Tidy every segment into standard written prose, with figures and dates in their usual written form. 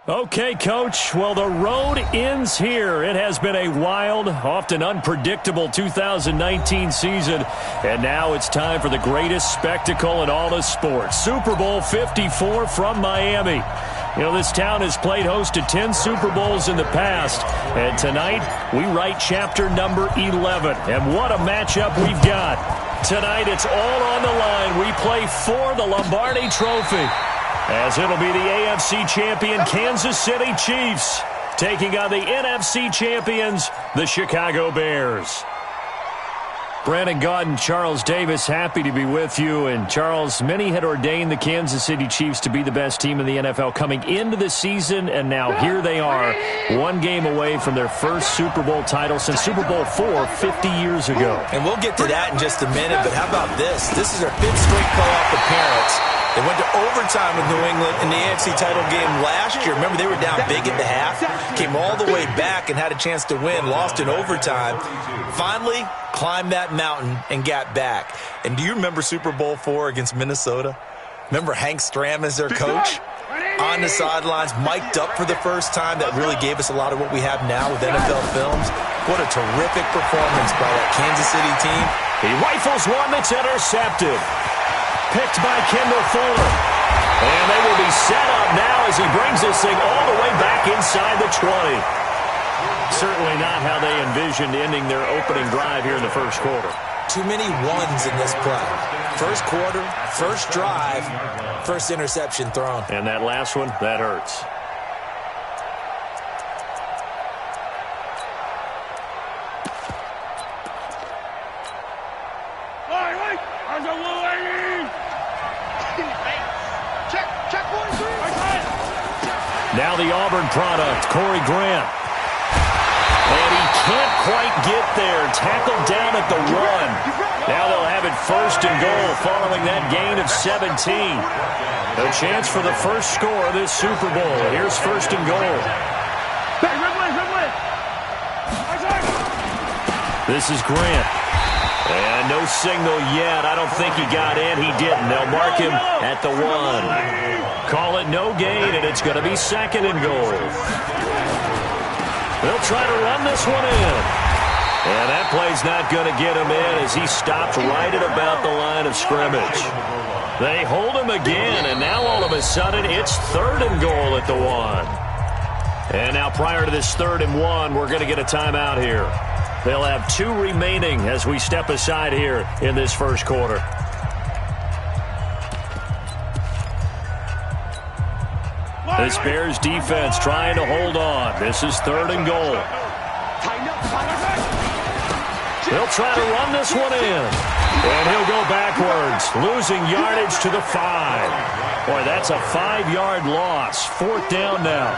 Okay, Coach. Well, the road ends here. It has been a wild, often unpredictable 2019 season, and now it's time for the greatest spectacle in all of sports. Super Bowl 54 from Miami. You know, this town has played host to 10 Super Bowls in the past, and tonight we write chapter number 11. And what a matchup we've got. Tonight it's all on the line. We play for the Lombardi Trophy, as it'll be the AFC champion Kansas City Chiefs taking on the NFC champions, the Chicago Bears. Brandon Gaudin and Charles Davis, happy to be with you. And Charles, many had ordained the Kansas City Chiefs to be the best team in the NFL coming into the season, and now here they are, one game away from their first Super Bowl title since Super Bowl IV 50 years ago. And we'll get to that in just a minute, but how about this? This is their fifth straight playoff appearance. They went to overtime with New England in the AFC title game last year. Remember, they were down big at the half, came all the way back and had a chance to win, lost in overtime. Finally, climbed that mountain and got back. And do you remember Super Bowl IV against Minnesota? Remember Hank Stram as their coach? On the sidelines, mic'd up for the first time. That really gave us a lot of what we have now with NFL films. What a terrific performance by that Kansas City team. He rifles one that's intercepted. Picked by Kendall Fuller. And they will be set up now as he brings this thing all the way back inside the 20. Certainly not how they envisioned ending their opening drive here in the first quarter. Too many ones in this play. First quarter, first drive, first interception thrown. And that last one, that hurts. Now the Auburn product, Corey Grant. And he can't quite get there. Tackled down at the 1. Now they'll have it first and goal following that gain of 17. A chance for the first score of this Super Bowl. Here's first and goal. This is Grant. And no signal yet. I don't think he got in. He didn't. They'll mark him at the 1. Call it no gain, and it's going to be second and goal. They'll try to run this one in. And that play's not going to get him in as he stopped right at about the line of scrimmage. They hold him again, and now all of a sudden it's third and goal at the 1. And now prior to this third and 1, we're going to get a timeout here. They'll have 2 remaining as we step aside here in this first quarter. This Bears defense trying to hold on. This is third and goal. They'll try to run this one in. And he'll go backwards, losing yardage to the 5. Boy, that's a 5-yard loss. Fourth down now.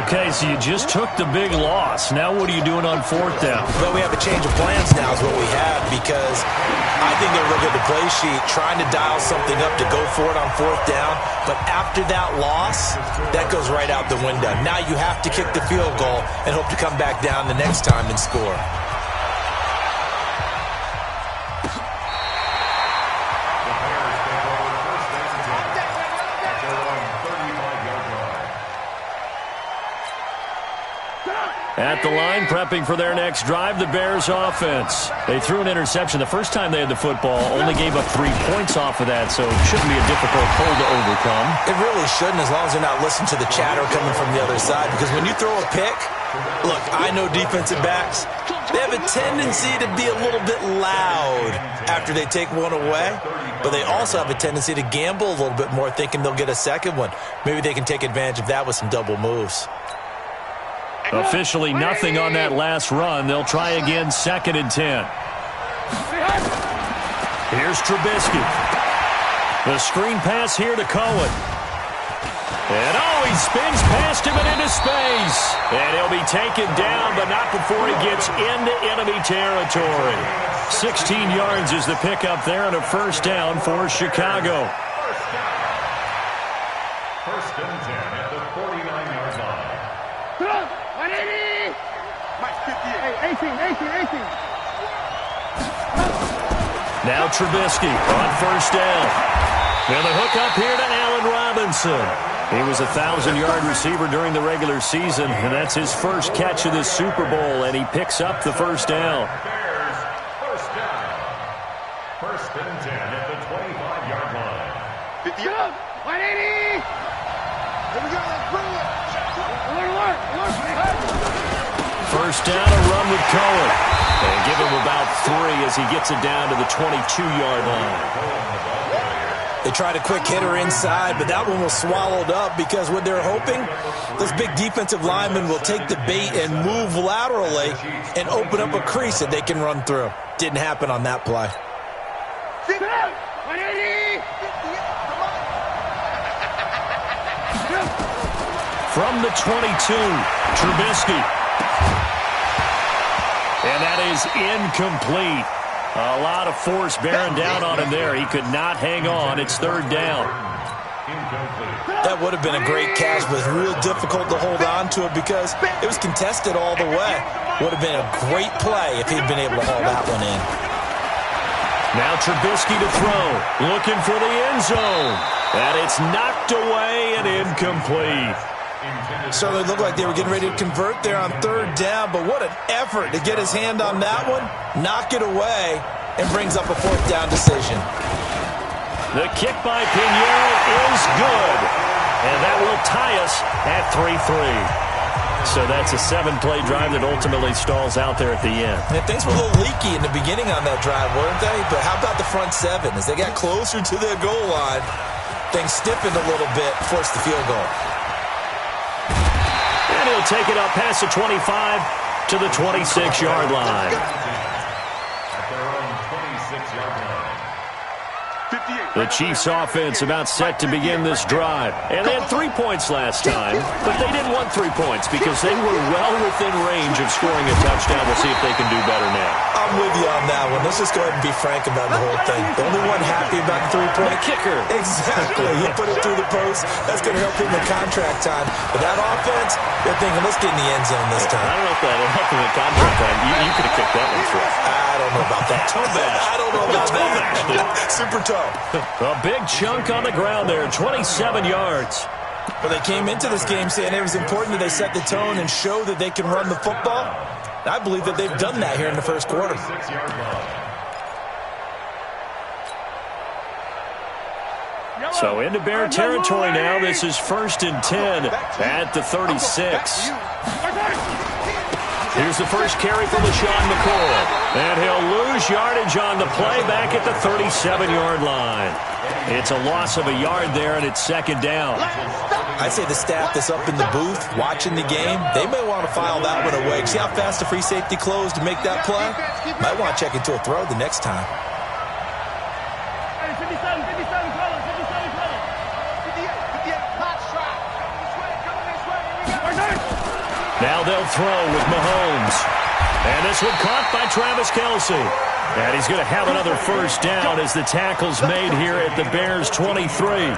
Okay, so you just took the big loss. Now what are you doing on fourth down? Well, we have a change of plans now is what we have, because I think they're looking at the play sheet, trying to dial something up to go for it on fourth down. But after that loss, that goes right out the window. Now you have to kick the field goal and hope to come back down the next time and score. At the line, prepping for their next drive, the Bears offense. They threw an interception the first time they had the football, only gave up 3 points off of that, so it shouldn't be a difficult hole to overcome. It really shouldn't, as long as they're not listening to the chatter coming from the other side, because when you throw a pick, look, I know defensive backs, they have a tendency to be a little bit loud after they take one away, but they also have a tendency to gamble a little bit more, thinking they'll get a second one. Maybe they can take advantage of that with some double moves. Officially nothing on that last run. They'll try again, second and 10. Here's Trubisky. The screen pass here to Cohen. And he spins past him and into space. And he'll be taken down, but not before he gets into enemy territory. 16 yards is the pickup there and a first down for Chicago. First and 10 at the 49-yard line. 18. Now Trubisky on first down. And the hook up here to Allen Robinson. He was a 1,000-yard receiver during the regular season, and that's his first catch of this Super Bowl, and he picks up the first down. Bears, first down. First and 10 at the 25-yard line. 50 up. 180. Here we go. Let's bring it. Alert. First down, a run with Cohen. And give him about 3 as he gets it down to the 22-yard line. They tried a quick hitter inside, but that one was swallowed up because what they're hoping, those big defensive linemen will take the bait and move laterally and open up a crease that they can run through. Didn't happen on that play. From the 22, Trubisky. And that is incomplete. A lot of force bearing down on him there. He could not hang on. It's third down. That would have been a great catch, but it's real difficult to hold on to it because it was contested all the way. Would have been a great play if he'd been able to haul that one in. Now Trubisky to throw. Looking for the end zone. And it's knocked away and incomplete. So it looked like they were getting ready to convert there on third down, but what an effort to get his hand on that one, knock it away, and brings up a fourth down decision. The kick by Pinheiro is good, and that will tie us at 3-3. So that's a 7-play drive that ultimately stalls out there at the end. And things were a little leaky in the beginning on that drive, weren't they? But how about the front 7? As they got closer to the goal line, things stiffened a little bit, forced the field goal. And he'll take it up past the 25 to the 26-yard line. At their own 26-yard line. The Chiefs offense about set to begin this drive. And they had 3 points last time, but they didn't want 3 points because they were well within range of scoring a touchdown. We'll see if they can do better now. I'm with you on that one. Let's just go ahead and be frank about the whole thing. The only one happy about the 3-point. The kicker. Exactly. He put it through the post. That's going to help him in contract time. But that offense, they're thinking, let's get in the end zone this time. I don't know if that'll help him in contract time. You could have kicked that one through. I don't know about that. Toe bash. I don't know about that. Super toe. A big chunk on the ground there, 27 yards. But they came into this game saying it was important that they set the tone and show that they can run the football. I believe that they've done that here in the first quarter. So into Bear territory now. This is 1st and 10 at the 36. Here's the first carry from LaShawn McCoy. And he'll lose yardage on the play back at the 37-yard line. It's a loss of a yard there, and it's second down. I'd say the staff that's up in the booth watching the game, they may want to file that one away. See how fast the free safety closed to make that play? Might want to check into a throw the next time. Now they'll throw with Mahomes. And this one caught by Travis Kelce. And he's going to have another first down as the tackle's made here at the Bears' 23.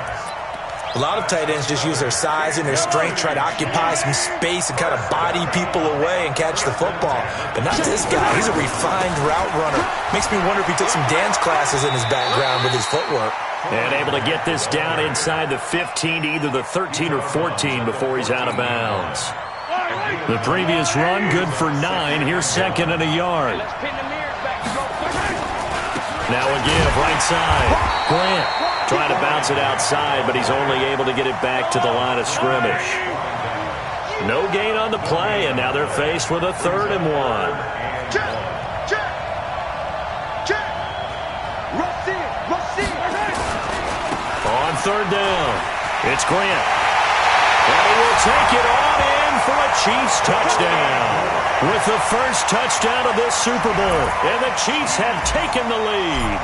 A lot of tight ends just use their size and their strength, try to occupy some space and kind of body people away and catch the football. But not this guy. He's a refined route runner. Makes me wonder if he took some dance classes in his background with his footwork. And able to get this down inside the 15 to either the 13 or 14 before he's out of bounds. The previous run, good for 9. Here's second and a yard. Now a give, right side. Grant trying to bounce it outside, but he's only able to get it back to the line of scrimmage. No gain on the play, and now they're faced with a 3rd and 1. On 3rd down, it's Grant. And he will take it on in for a Chiefs touchdown. With the first touchdown of this Super Bowl. And the Chiefs have taken the lead.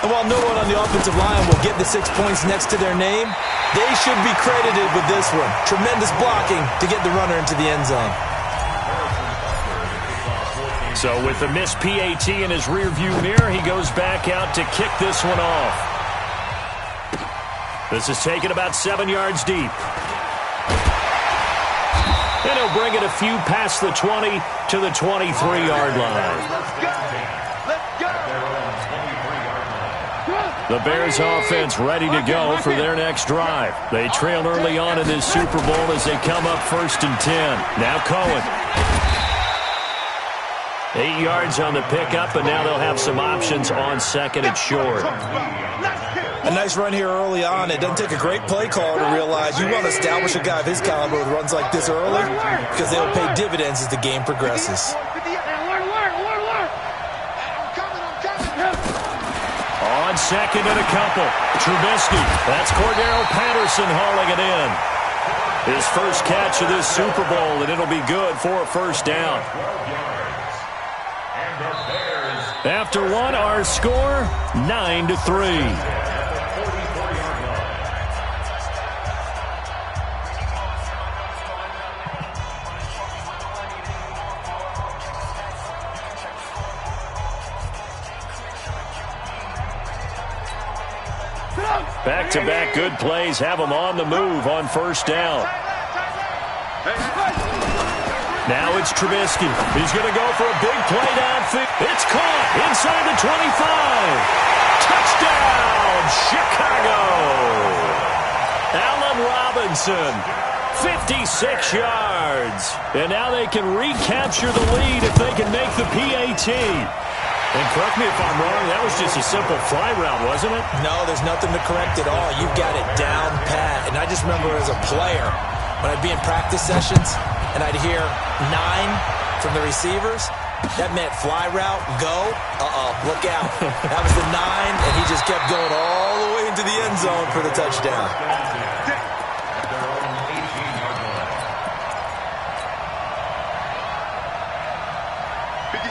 And while no one on the offensive line will get the 6 points next to their name, they should be credited with this one. Tremendous blocking to get the runner into the end zone. So with the missed PAT in his rearview mirror, he goes back out to kick this one off. This is taken about 7 yards deep. And he'll bring it a few past the 20 to the 23-yard line. The Bears offense ready to go for their next drive. They trail early on in this Super Bowl as they come up 1st and 10. Now Cohen. 8 yards on the pickup, and now they'll have some options on 2nd and short. A nice run here early on. It doesn't take a great play caller to realize you want to establish a guy of his caliber with runs like this early because they'll pay dividends as the game progresses. On 2nd and a couple, Trubisky. That's Cordero Patterson hauling it in. His first catch of this Super Bowl, and it'll be good for a 1st down. After one, our score, 9-3. Back-to-back good plays have them on the move on 1st down. Now it's Trubisky. He's going to go for a big play downfield. It's caught inside the 25. Touchdown, Chicago. Allen Robinson, 56 yards. And now they can recapture the lead if they can make the PAT. And correct me if I'm wrong, that was just a simple fly route, wasn't it? No, there's nothing to correct at all. You've got it down pat. And I just remember as a player, when I'd be in practice sessions and I'd hear 9 from the receivers, that meant fly route, go, look out. That was the 9, and he just kept going all the way into the end zone for the touchdown.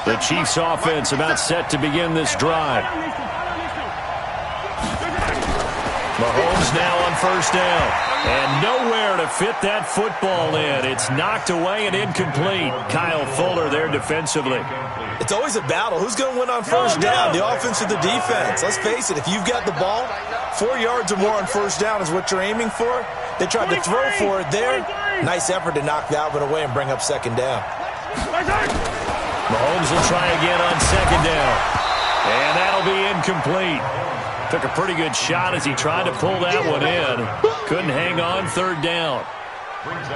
The Chiefs offense about set to begin this drive. Mahomes now on 1st down. And nowhere to fit that football in. It's knocked away and incomplete. Kyle Fuller there defensively. It's always a battle. Who's going to win on 1st down, the offense or the defense? Let's face it, if you've got the ball, 4 yards or more on 1st down is what you're aiming for. They tried to throw for it there. Nice effort to knock that one away and bring up 2nd down. Mahomes will try again on 2nd down. And that'll be incomplete. Took a pretty good shot as he tried to pull that one in. Couldn't hang on 3rd down.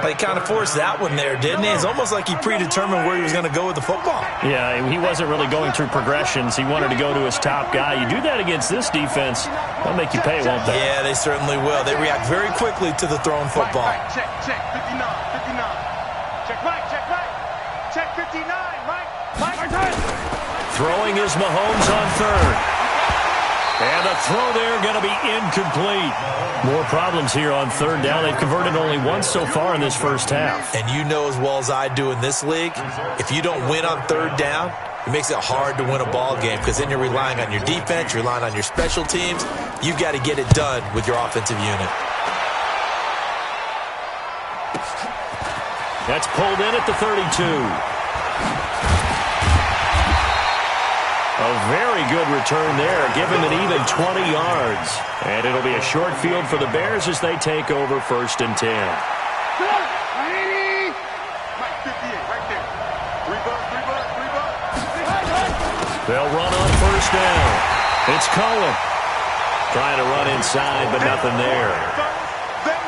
He kind of forced that one there, didn't he? It's almost like he predetermined where he was going to go with the football. Yeah, he wasn't really going through progressions. He wanted to go to his top guy. You do that against this defense, they'll make you pay, won't they? Yeah, they certainly will. They react very quickly to the thrown football. Check, 59, 59. Check right, check 59, Mike. Throwing is Mahomes on 3rd. And a throw there going to be incomplete. More problems here on 3rd down. They've converted only once so far in this first half. And you know as well as I do in this league, if you don't win on 3rd down, it makes it hard to win a ball game because then you're relying on your defense, you're relying on your special teams. You've got to get it done with your offensive unit. That's pulled in at the 32. A very good return there, giving an even 20 yards. And it'll be a short field for the Bears as they take over 1st and 10. They'll run on 1st down. It's Cohen. Trying to run inside, but nothing there.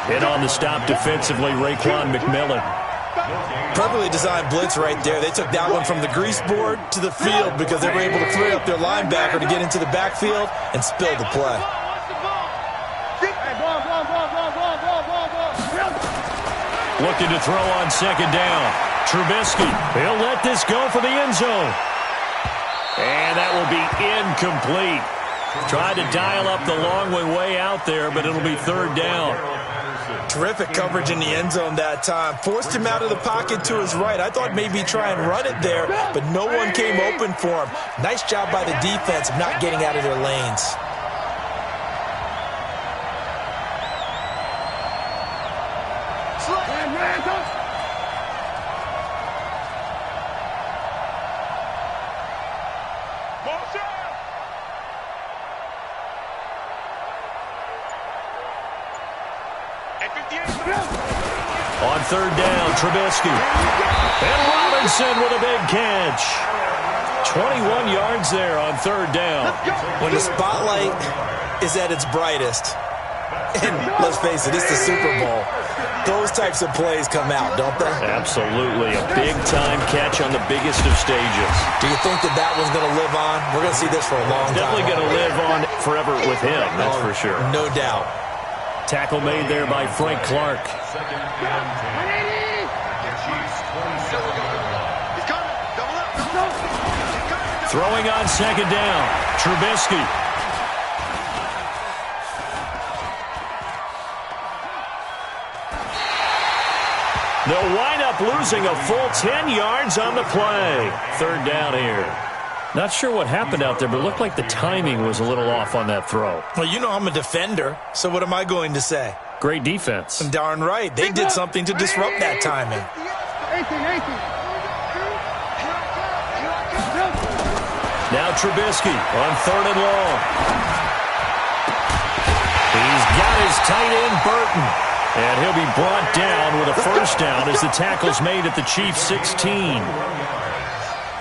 Hit on the stop defensively, Raekwon McMillan. Perfectly designed blitz right there. They took that one from the grease board to the field because they were able to free up their linebacker to get into the backfield and spill the play. Looking to throw on 2nd down. Trubisky. He'll let this go for the end zone. And that will be incomplete. Tried to dial up the long way out there, but it'll be 3rd down. Terrific coverage in the end zone that time. Forced him out of the pocket to his right. I thought maybe try and run it there, but no one came open for him. Nice job by the defense of not getting out of their lanes. On 3rd down, Trubisky. And Robinson with a big catch. 21 yards there on third down. When the spotlight is at its brightest, and let's face it, it's the Super Bowl, those types of plays come out, don't they? Absolutely. A big-time catch on the biggest of stages. Do you think that one's going to live on? We're going to see this for a long time. Definitely going to live on forever with him, that's for sure. No doubt. Tackle made there by Frank Clark. Throwing on second down, Trubisky. They'll wind up losing a full 10 yards on the play. Third down here. Not sure what happened out there, but it looked like the timing was a little off on that throw. Well, you know I'm a defender, so what am I going to say? Great defense. Darn right. They did something to disrupt that timing. Now Trubisky on third and long. He's got his tight end, Burton. And he'll be brought down with a first down as the tackle's made at the Chiefs' 16.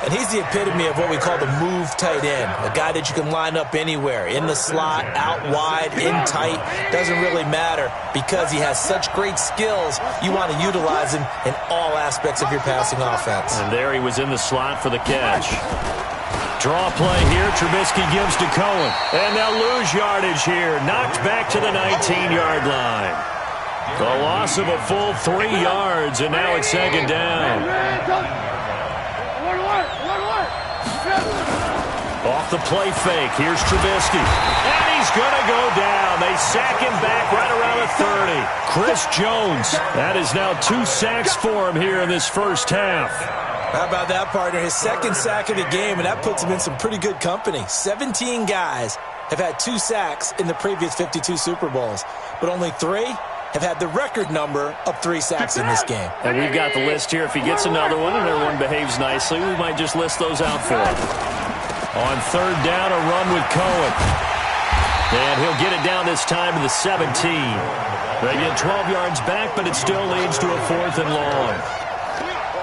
And he's the epitome of what we call the move tight end, a guy that you can line up anywhere, in the slot, out wide, in tight, doesn't really matter because he has such great skills. You want to utilize him in all aspects of your passing offense. And there he was in the slot for the catch. Draw play here, Trubisky gives to Cohen. And they'll lose yardage here, knocked back to the 19-yard line. The loss of a full 3 yards, and now it's second down. Off the play fake, here's Trubisky. And he's going to go down. They sack him back right around the 30. Chris Jones, that is now 2 sacks for him here in this first half. How about that, partner? His second sack of the game, and that puts him in some pretty good company. 17 guys have had 2 sacks in the previous 52 Super Bowls, but only 3 have had the record number of 3 sacks in this game. And we've got the list here. If he gets another one and everyone behaves nicely, we might just list those out for him. On third down, a run with Cohen. And he'll get it down this time to the 17. They get 12 yards back, but it still leads to a 4th and long.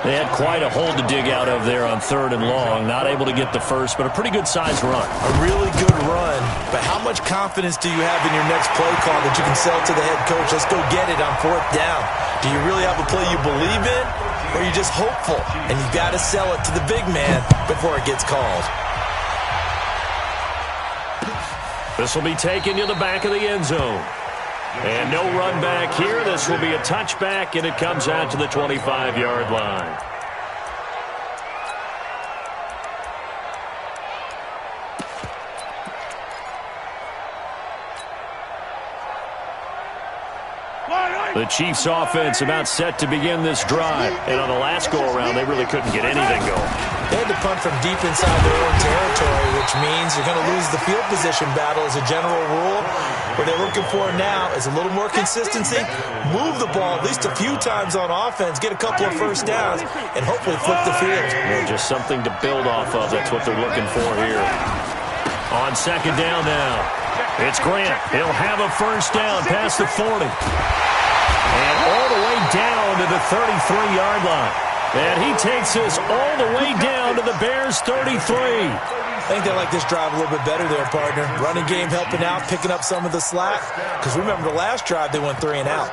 They had quite a hole to dig out of there on third and long. Not able to get the first, but a pretty good-sized run. A really good run. But how much confidence do you have in your next play call that you can sell to the head coach? Let's go get it on 4th down. Do you really have a play you believe in, or are you just hopeful? And you got to sell it to the big man before it gets called. This will be taken to the back of the end zone. And no run back here. This will be a touchback, and it comes out to the 25-yard line. The Chiefs' offense about set to begin this drive. And on the last go-around, they really couldn't get anything going. They had to punt from deep inside their own territory, which means you're going to lose the field position battle as a general rule. What they're looking for now is a little more consistency, move the ball at least a few times on offense, get a couple of first downs, and hopefully flip the field. Well, just something to build off of. That's what they're looking for here. On second down now, it's Grant. He'll have a first down past the 40. And all the way down to the 33-yard line. And he takes this all the way down to the Bears' 33. I think they like this drive a little bit better there, partner. Running game helping out, picking up some of the slack. Because remember, the last drive, they went 3 and out.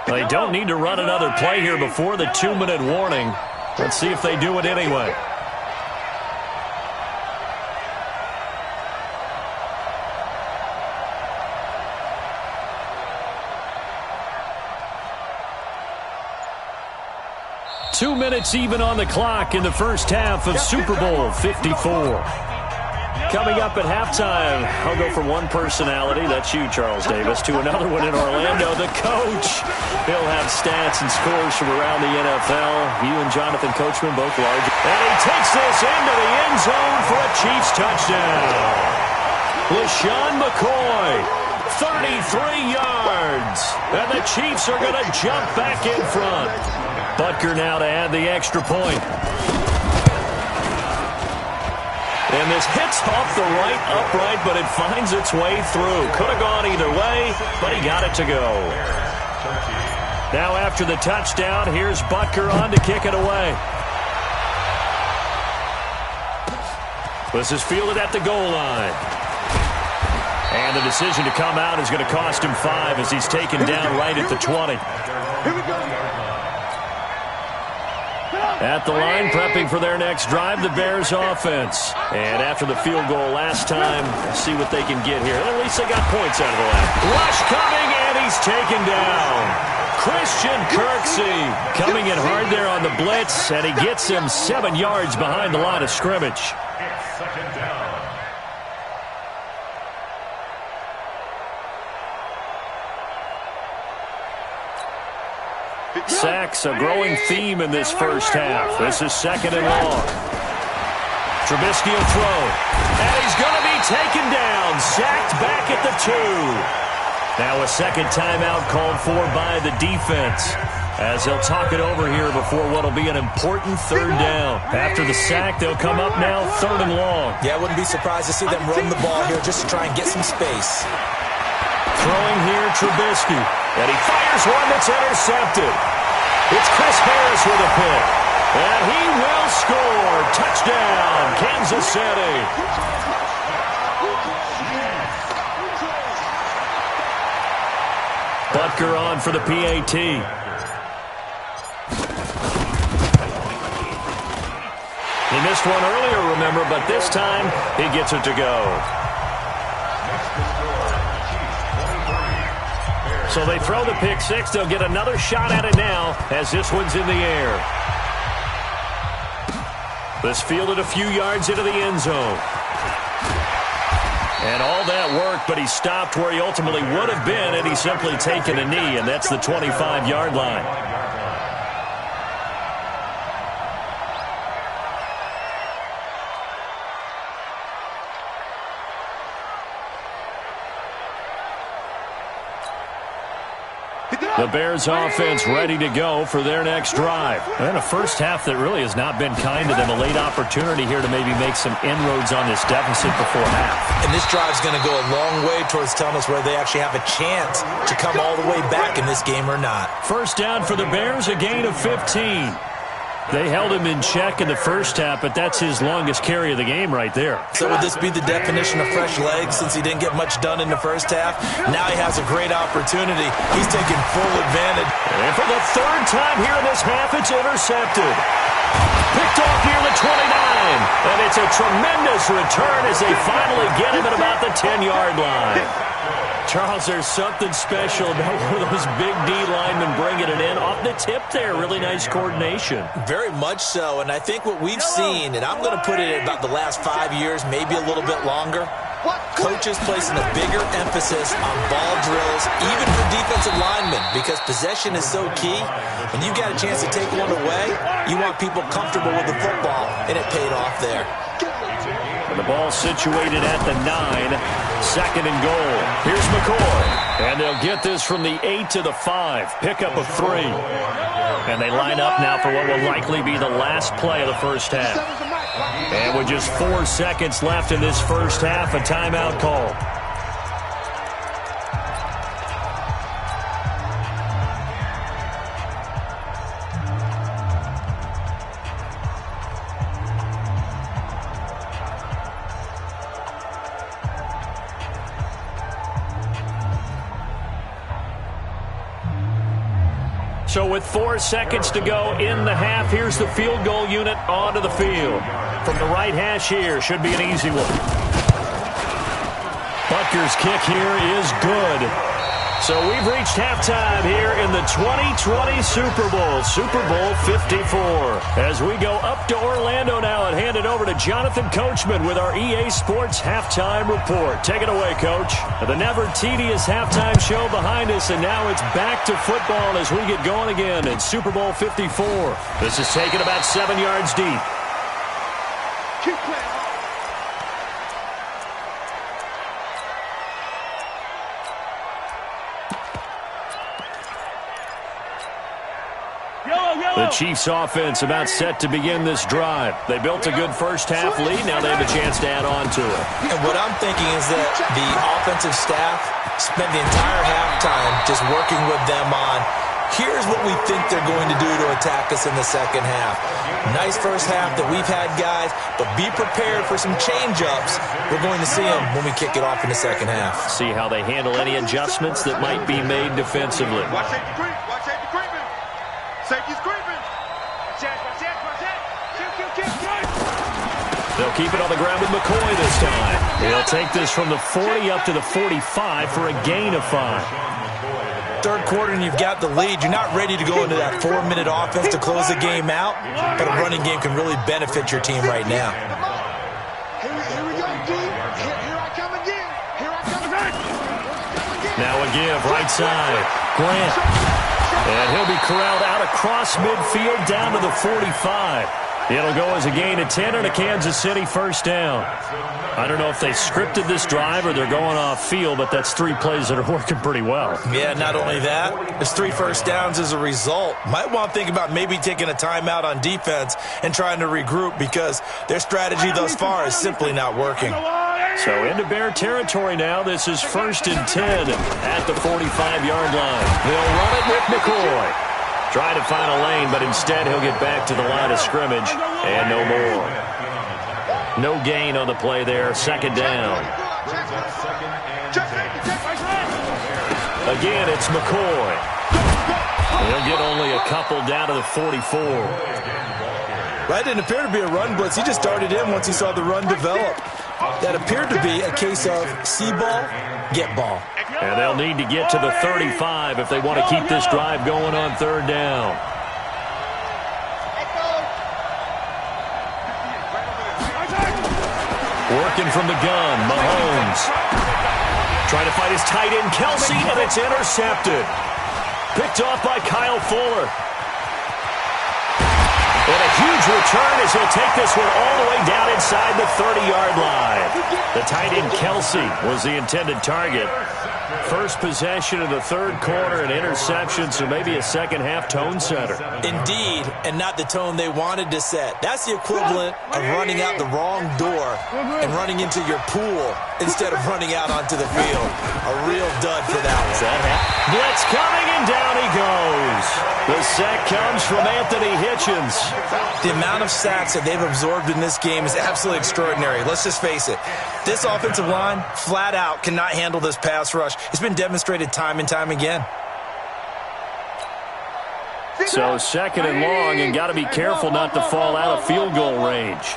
They don't need to run another play here before the 2-minute warning. Let's see if they do it anyway. Two minutes even on the clock in the first half of Super Bowl 54. Coming up at halftime, I'll go from one personality, that's you, Charles Davis, to another one in Orlando, the coach. He'll have stats and scores from around the NFL. You and Jonathan Coachman, both large. And he takes this into the end zone for a Chiefs touchdown. LaShawn McCoy, 33 yards. And the Chiefs are going to jump back in front. Butker now to add the extra point. And this hits off the right upright, but it finds its way through. Could have gone either way, but he got it to go. Now after the touchdown, here's Butker on to kick it away. This is fielded at the goal line. And the decision to come out is going to cost him 5 as he's taken down right at the 20. Here we go. At the line, prepping for their next drive, the Bears offense. And after the field goal last time, see what they can get here. At least they got points out of the last. Rush coming, and he's taken down. Christian Kirksey coming in hard there on the blitz, and he gets him 7 yards behind the line of scrimmage. It's second down. Sacks, a growing theme in this first half. This is second and long. Trubisky will throw. And he's going to be taken down. Sacked back at the 2. Now a second timeout called for by the defense, as they'll talk it over here before what will be an important third down. After the sack, they'll come up now third and long. Yeah, I wouldn't be surprised to see them run the ball here just to try and get some space. Throwing here, Trubisky. And he fires one that's intercepted. It's Chris Harris with a pick. And he will score. Touchdown, Kansas City. Butker on for the PAT. He missed one earlier, remember, but this time he gets it to go. So they throw the pick 6. They'll get another shot at it now as this one's in the air. This fielded a few yards into the end zone. And all that work, but he stopped where he ultimately would have been had he simply taken a knee, and that's the 25-yard line. The Bears offense ready to go for their next drive. And a first half that really has not been kind to them. A late opportunity here to maybe make some inroads on this deficit before half. And this drive's going to go a long way towards telling us whether they actually have a chance to come all the way back in this game or not. First down for the Bears, a gain of 15. They held him in check in the first half, but that's his longest carry of the game right there. So would this be the definition of fresh legs since he didn't get much done in the first half? Now he has a great opportunity. He's taking full advantage. And for the third time here in this half, it's intercepted. Picked off near the 29. And it's a tremendous return as they finally get him at about the 10-yard line. Charles, there's something special about one of those big D linemen bringing it in off the tip there. Really nice coordination. Very much so, and I think what we've seen, and I'm going to put it at about the last 5 years, maybe a little bit longer, coaches placing a bigger emphasis on ball drills, even for defensive linemen, because possession is so key. When you got a chance to take one away, you want people comfortable with the football, and it paid off there. And the ball situated at the 9, second and goal. Here's McCoy. And they'll get this from the 8 to the 5. Pickup of 3. And they line up now for what will likely be the last play of the first half. And with just 4 seconds left in this first half, a timeout call. So with 4 seconds to go in the half, here's the field goal unit onto the field. From the right hash here, should be an easy one. Butker's kick here is good. So we've reached halftime here in the 2020 Super Bowl, Super Bowl 54. As we go up to Orlando now and hand it over to Jonathan Coachman with our EA Sports Halftime Report. Take it away, Coach. The never tedious halftime show behind us, and now it's back to football as we get going again in Super Bowl 54. This is taken about 7 yards deep. Keep playing. The Chiefs offense about set to begin this drive. They built a good first half lead. Now they have a chance to add on to it. And what I'm thinking is that the offensive staff spent the entire halftime just working with them on Here's what we think they're going to do to attack us in the second half. Nice first half that we've had, guys, but be prepared for some change-ups. We're going to see them when we kick it off in the second half. See how they handle any adjustments that might be made defensively. Watch safety creep. Watch safety creeping. Safety's creeping. Watch it. They'll keep it on the ground with McCoy this time. He'll take this from the 40 up to the 45 for a gain of 5. Third quarter and you've got the lead. You're not ready to go into that 4-minute offense to close the game out, but a running game can really benefit your team right now. Here we go, D. Here I come again. Now a give, right side. Grant. And he'll be corralled out across midfield down to the 45. It'll go as a gain of 10 and a Kansas City first down. I don't know if they scripted this drive or they're going off field, but that's 3 plays that are working pretty well. Yeah, not only that, there's 3 first downs as a result. Might want to think about maybe taking a timeout on defense and trying to regroup because their strategy thus far is simply not working. So into Bear territory now. This is 1st and 10 at the 45-yard line. They'll run it with McCoy. Trying to find a lane, but instead he'll get back to the line of scrimmage and no more. No gain on the play there. 2nd down. Again, it's McCoy. He'll get only a couple down to the 44. That didn't appear to be a run blitz. He just started in once he saw the run develop. That appeared to be a case of see ball, get ball. And they'll need to get to the 35 if they want to keep this drive going on 3rd down. Working from the gun, Mahomes. Trying to fight his tight end, Kelsey, and it's intercepted. Picked off by Kyle Fuller. And a huge return as he'll take this one all the way down inside the 30-yard line. The tight end, Kelsey, was the intended target. First possession of the 3rd quarter, an interception, so maybe a second-half tone setter. Indeed, and not the tone they wanted to set. That's the equivalent of running out the wrong door and running into your pool instead of running out onto the field. A real dud for that one. Blitz coming, and down he goes. The sack comes from Anthony Hitchens. The amount of sacks that they've absorbed in this game is absolutely extraordinary. Let's just face it. This offensive line, flat out, cannot handle this pass rush. It's been demonstrated time and time again. So 2nd and long, and got to be careful not to fall out of field goal range.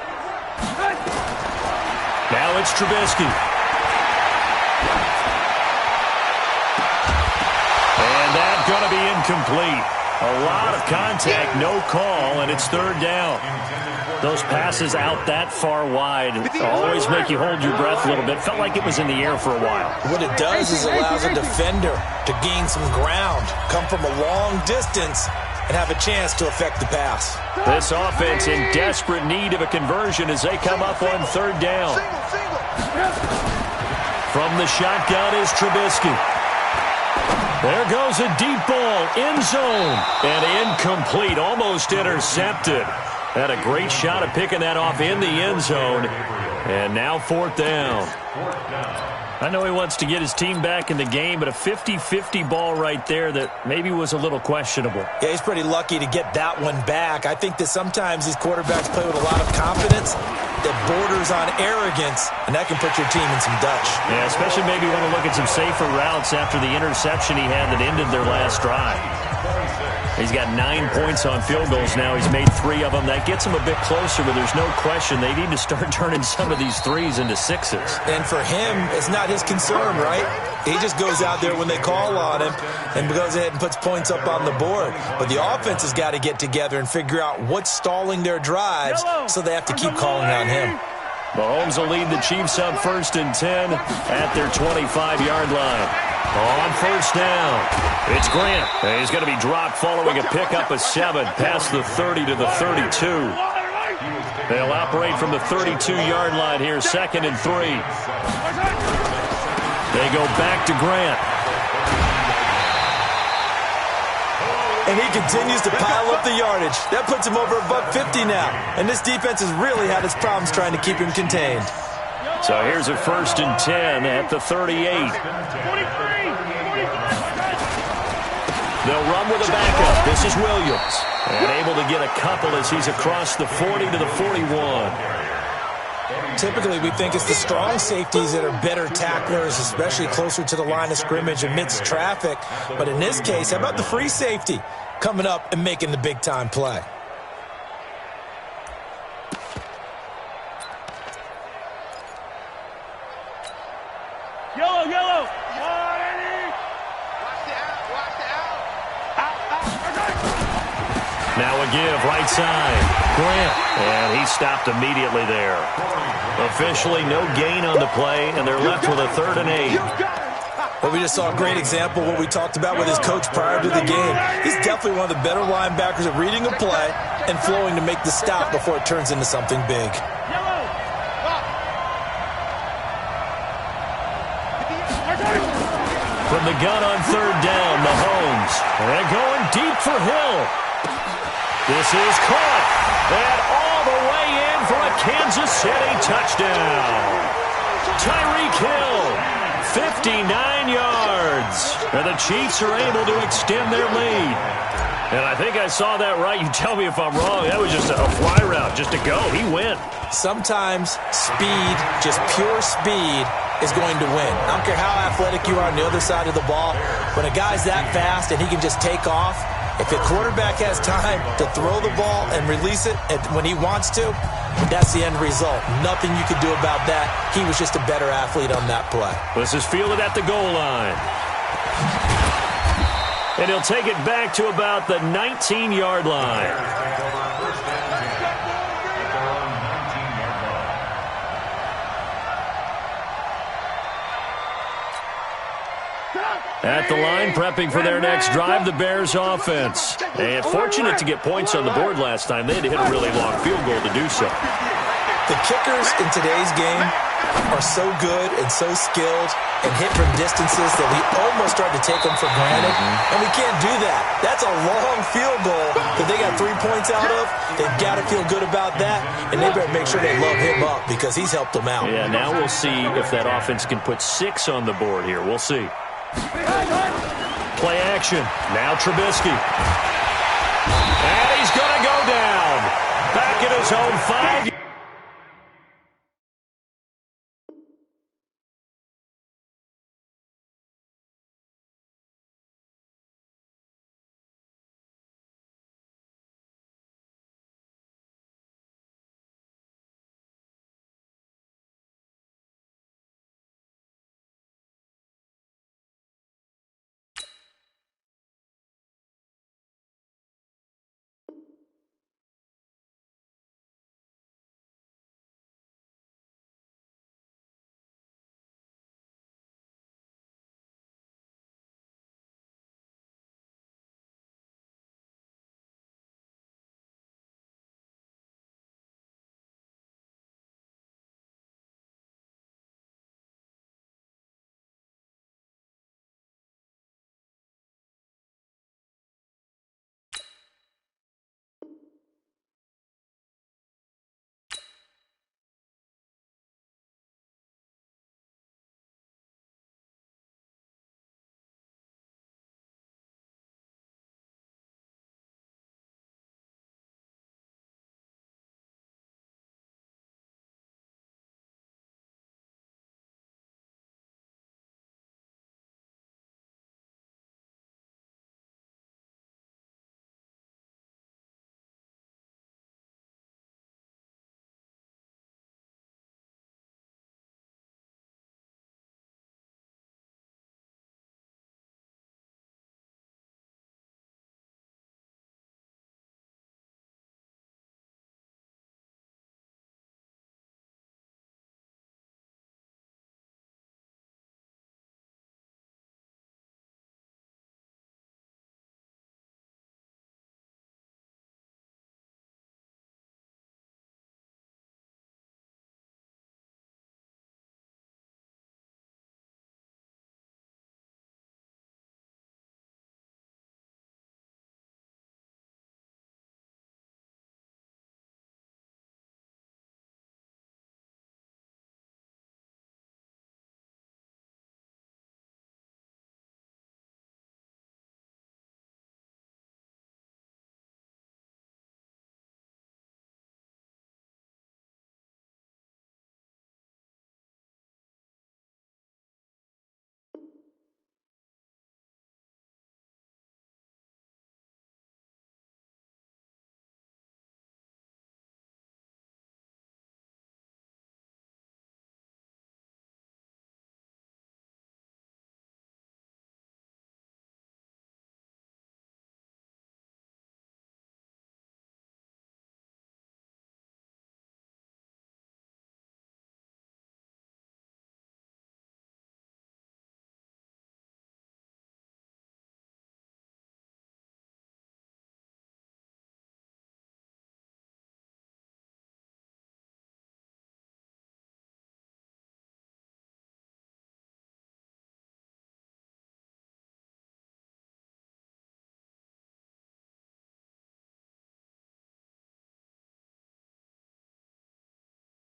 Now it's Trubisky. And that's going to be incomplete. A lot of contact, no call, and it's 3rd down. Those passes out that far wide always make you hold your breath a little bit. Felt like it was in the air for a while. What it does is allows a defender to gain some ground, come from a long distance, and have a chance to affect the pass. This offense in desperate need of a conversion as they come up on 3rd down. From the shotgun is Trubisky. There goes a deep ball, end zone, and incomplete, almost intercepted. Had a great shot at picking that off in the end zone, and now 4th down. I know he wants to get his team back in the game, but a 50-50 ball right there that maybe was a little questionable. Yeah, he's pretty lucky to get that one back. I think that sometimes these quarterbacks play with a lot of confidence that borders on arrogance, and that can put your team in some Dutch. Yeah, especially maybe want to look at some safer routes after the interception he had that ended their last drive. He's got 9 points on field goals now. He's made 3 of them. That gets him a bit closer, but there's no question they need to start turning some of these 3s into 6s. And for him, it's not his concern, right? He just goes out there when they call on him and goes ahead and puts points up on the board. But the offense has got to get together and figure out what's stalling their drives, so they have to keep calling on him. Mahomes will lead the Chiefs up 1st and 10 at their 25-yard line. On 1st down, it's Grant. He's going to be dropped following a pickup of 7 past the 30 to the 32. They'll operate from the 32-yard line here, 2nd and 3. They go back to Grant. And he continues to pile up the yardage. That puts him over $150 now. And this defense has really had its problems trying to keep him contained. So here's a 1st and 10 at the 38. They'll run with a backup. This is Williams. And able to get a couple as he's across the 40 to the 41. Typically, we think it's the strong safeties that are better tacklers, especially closer to the line of scrimmage amidst traffic. But in this case, how about the free safety coming up and making the big-time play? Yellow, yellow. Watch the out, watch the out. Now a give, right side. Grant. And he stopped immediately there. Officially no gain on the play, and they're left with a 3rd and 8. Well, we just saw a great example of what we talked about with his coach prior to the game. He's definitely one of the better linebackers at reading a play and flowing to make the stop before it turns into something big. From the gun on 3rd down, Mahomes. And going deep for Hill. This is caught. And all the way in for a Kansas City touchdown. Tyreek Hill, 59 yards. And the Chiefs are able to extend their lead. And I think I saw that right. You tell me if I'm wrong. That was just a fly route, just to go. He went. Sometimes speed, just pure speed, is going to win. I don't care how athletic you are on the other side of the ball. When a guy's that fast and he can just take off, if the quarterback has time to throw the ball and release it when he wants to, that's the end result. Nothing you could do about that. He was just a better athlete on that play. This is fielded at the goal line. And he'll take it back to about the 19-yard line. At the line, prepping for their next drive, the Bears offense. And fortunate to get points on the board last time. They had to hit a really long field goal to do so. The kickers in today's game are so good and so skilled and hit from distances that we almost start to take them for granted. And we can't do that. That's a long field goal that they got 3 points out of. They've got to feel good about that, and they better make sure they load him up because he's helped them out. Yeah, now we'll see if that offense can put 6 on the board here. We'll see. Play action. Now Trubisky. And he's going to go down. Back at his own 5.